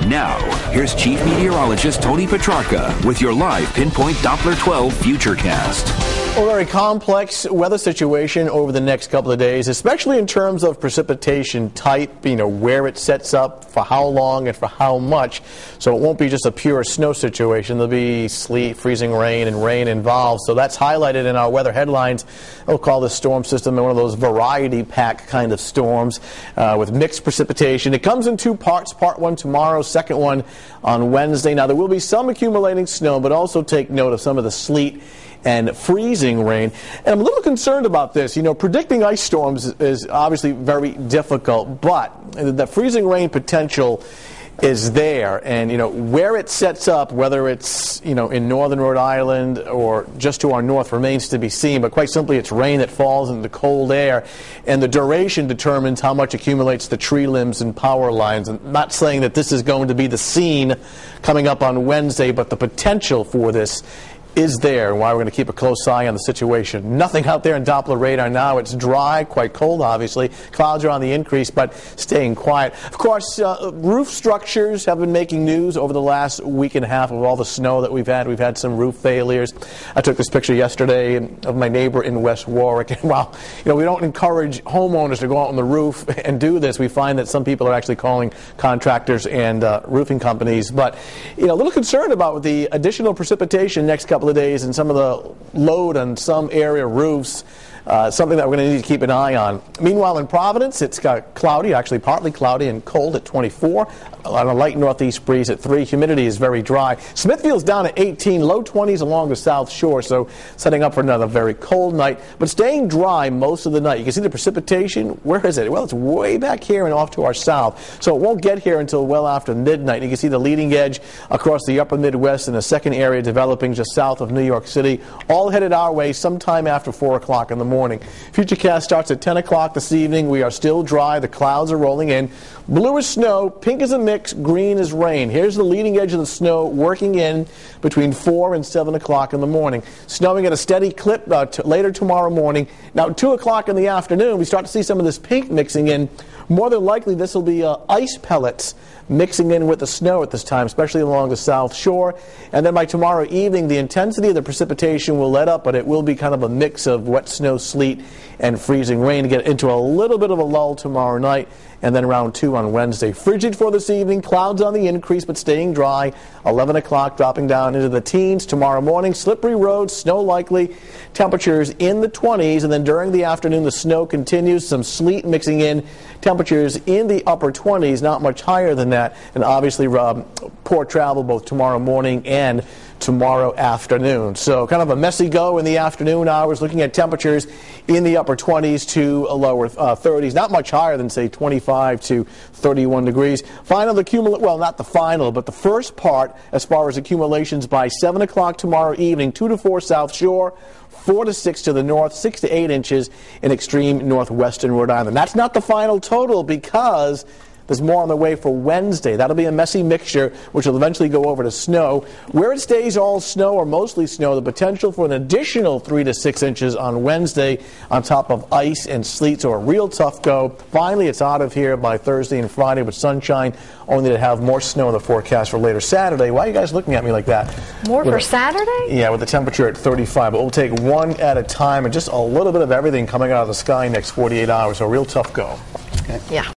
Now, here's Chief Meteorologist Tony Petrarca with your live Pinpoint Doppler 12 Futurecast. A very complex weather situation over the next couple of days, especially in terms of precipitation type, where it sets up, for how long and for how much. So it won't be just a pure snow situation. There'll be sleet, freezing rain, and rain involved. So that's highlighted in our weather headlines. We'll call this storm system one of those variety pack kind of storms with mixed precipitation. It comes in two parts, part one tomorrow, second one on Wednesday. Now, there will be some accumulating snow, but also take note of some of the sleet and freezing rain. And I'm a little concerned about this. Predicting ice storms is obviously very difficult, but the freezing rain potential is there. And, where it sets up, whether it's, in northern Rhode Island or just to our north, remains to be seen. But quite simply, it's rain that falls into cold air, and the duration determines how much accumulates the tree limbs and power lines. I'm not saying that this is going to be the scene coming up on Wednesday, but the potential for this is there, and why we're going to keep a close eye on the situation. Nothing out there in Doppler radar now. It's dry, quite cold, obviously. Clouds are on the increase, but staying quiet. Of course, roof structures have been making news over the last week and a half of all the snow that we've had. We've had some roof failures. I took this picture yesterday of my neighbor in West Warwick. And while we don't encourage homeowners to go out on the roof and do this, we find that some people are actually calling contractors and roofing companies. But a little concerned about the additional precipitation next couple of days and some of the load on some area roofs, something that we're going to need to keep an eye on. Meanwhile, in Providence, it's got cloudy, actually partly cloudy and cold at 24, on a light northeast breeze at 3. Humidity is very dry. Smithfield's down at 18, low 20s along the South Shore, so setting up for another very cold night, but staying dry most of the night. You can see the precipitation. Where is it? Well, it's way back here and off to our south, so it won't get here until well after midnight. You can see the leading edge across the upper Midwest and a second area developing just south of New York City, all headed our way sometime after 4 o'clock in the morning. Futurecast starts at 10 o'clock this evening. We are still dry. The clouds are rolling in. Blue is snow, pink is a mix, green is rain. Here's the leading edge of the snow working in between 4 and 7 o'clock in the morning. Snowing at a steady clip later tomorrow morning. Now, 2 o'clock in the afternoon, we start to see some of this pink mixing in. More than likely, this will be ice pellets mixing in with the snow at this time, especially along the South Shore. And then by tomorrow evening, the intensity of the precipitation will let up, but it will be kind of a mix of wet snow, sleet, and freezing rain to get into a little bit of a lull tomorrow night, and then around 2 on Wednesday. Frigid for this evening, clouds on the increase, but staying dry. 11 o'clock dropping down into the teens. Tomorrow morning, slippery roads, snow likely. Temperatures in the 20s, and then during the afternoon, the snow continues. Some sleet mixing in. Temperatures in the upper 20s, not much higher than that. And obviously, poor travel both tomorrow morning and tomorrow afternoon. So kind of a messy go in the afternoon hours, looking at temperatures in the upper 20s to lower 30s, not much higher than, say, 25 to 31 degrees. Final well, not the final, but the first part as far as accumulations by 7 o'clock tomorrow evening, 2 to 4 South Shore, 4 to 6 to the north, 6 to 8 inches in extreme northwestern Rhode Island. That's not the final total because there's more on the way for Wednesday. That'll be a messy mixture, which will eventually go over to snow. Where it stays all snow or mostly snow, the potential for an additional 3 to 6 inches on Wednesday on top of ice and sleet, so a real tough go. Finally, it's out of here by Thursday and Friday with sunshine, only to have more snow in the forecast for later Saturday. Why are you guys looking at me like that? More for Saturday? Yeah, with the temperature at 35. But we'll take one at a time and just a little bit of everything coming out of the sky next 48 hours. So a real tough go. Yeah.